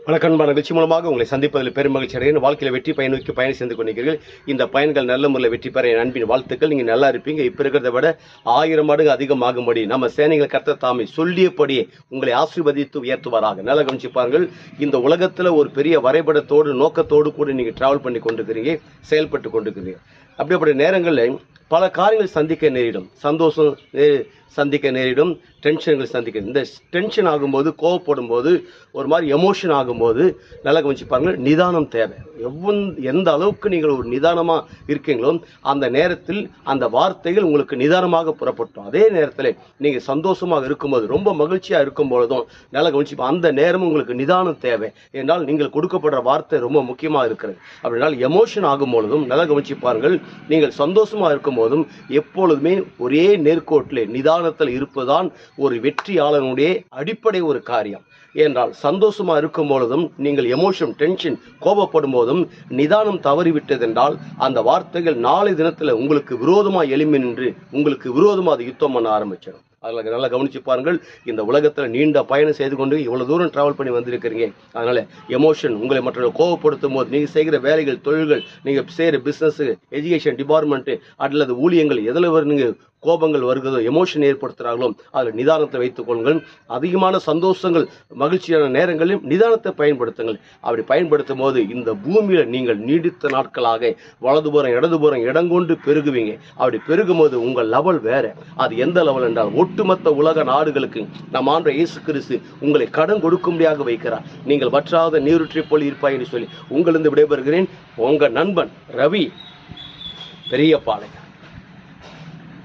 வணக்கம். நிகழ்ச்சி மூலமாக உங்களை சந்திப்பதில் பெரும் மகிழ்ச்சி அடைகிறேன். வாழ்க்கையில் வெற்றி பயனுக்கு பயணம் செய்து கொண்டிருக்கிறீர்கள். இந்த பயன்கள் நல்ல முறையில் வெற்றி பெற என் அன்பின் வாழ்த்துக்கள். நீங்கள் நல்லா இருப்பீங்க. இப்போ இருக்கிறத விட 1000 மடங்கு அதிகமாகும்படி நம்ம சேனைகள் கர்த்தர் தாமே சொல்லியபடியே உங்களை ஆசீர்வதித்து உயர்த்துவாராக. நல்லா கவனிச்சுப்பார்கள். இந்த உலகத்தில் ஒரு பெரிய வரைபடத்தோடு நோக்கத்தோடு கூட நீங்கள் டிராவல் பண்ணி கொண்டிருக்கிறீங்க, செயல்பட்டு கொண்டிருக்கிறீங்க. அப்படிப்பட்ட நேரங்களில் பல காரியங்கள் சந்திக்க நேரிடும். சந்தோஷம் சந்திக்க நேரிடும், டென்ஷன்கள் சந்திக்க. இந்த டென்ஷன் ஆகும்போது, கோவப்படும் போது, ஒரு மாதிரி எமோஷன் ஆகும்போது நல்லா கவனிச்சு பாருங்கள், நிதானம் தேவை. எந்த அளவுக்கு நீங்கள் ஒரு நிதானமாக இருக்கீங்களோ அந்த நேரத்தில் அந்த வார்த்தைகள் உங்களுக்கு நிதானமாக புறப்பட்டோம். அதே நேரத்தில் நீங்கள் சந்தோஷமாக இருக்கும்போது, ரொம்ப மகிழ்ச்சியாக இருக்கும் பொழுதும் நல்லா கவனிச்சு அந்த நேரமும் உங்களுக்கு நிதானம் தேவை. என்றால் நீங்கள் கொடுக்கப்படுற வார்த்தை ரொம்ப முக்கியமாக இருக்கிறது. அப்படினால் எமோஷன் ஆகும் பொழுதும் நல்லா கவனிச்சு பாருங்கள், நீங்கள் சந்தோஷமாக இருக்கும் போதும் எப்பொழுதுமே ஒரே நேர்கோட்டில் நிதானத்தில் இருப்பதுதான் ஒரு வெற்றியாளனுடைய அடிப்படை ஒரு காரியம். என்றால் சந்தோஷமாக இருக்கும் பொழுதும் நீங்கள் எமோஷன், டென்ஷன், கோபப்படும் போதும் நிதானம் தவறிவிட்டதென்றால் அந்த வார்த்தைகள் நாளை தினத்தில் உங்களுக்கு விரோதமாக எழும்பி நின்று உங்களுக்கு விரோதமாக அது யுத்தம் பண்ண ஆரம்பிச்சிடும். அதில் நல்லா கவனிச்சு பாருங்கள். இந்த உலகத்தில் நீண்ட பயணம் செய்து கொண்டு இவ்வளோ தூரம் ட்ராவல் பண்ணி வந்திருக்கிறீங்க. அதனால் எமோஷன் உங்களை மற்றவர்கள் கோவப்படுத்தும் போது, நீங்கள் செய்கிற வேலைகள், தொழில்கள், நீங்கள் செய்கிற பிஸ்னஸ், எஜுகேஷன் டிபார்ட்மெண்ட்டு அல்லது ஊழியங்கள் எதில் நீங்கள் கோபங்கள் வருகிறதோ, எமோஷன் ஏற்படுத்துகிறார்களோ அதில் நிதானத்தை வைத்துக் கொள்ளுங்கள். அதிகமான சந்தோஷங்கள், மகிழ்ச்சியான நேரங்களிலும் நிதானத்தை பயன்படுத்துங்கள். அப்படி பயன்படுத்தும் போது இந்த பூமியில் நீங்கள் நீடித்த நாட்களாக வலதுபுறம் இடதுபுறம் இடங்கொண்டு பெருகுவீங்க. அப்படி பெருகும் போது உங்கள் லெவல் வேறு. அது எந்த லெவல் என்றால், ஒட்டுமொத்த உலக நாடுகளுக்கு நம் ஆண்டவர் இயேசு கிறிஸ்து உங்களை கடன் கொடுக்கும்படியாக வைக்கிறார். நீங்கள் வற்றாத நீருற்றை போல் இருப்பாய் என்று சொல்லி உங்களிருந்து விடைபெறுகிறேன். உங்கள் நண்பன் ரவி, பெரியபாளையம்.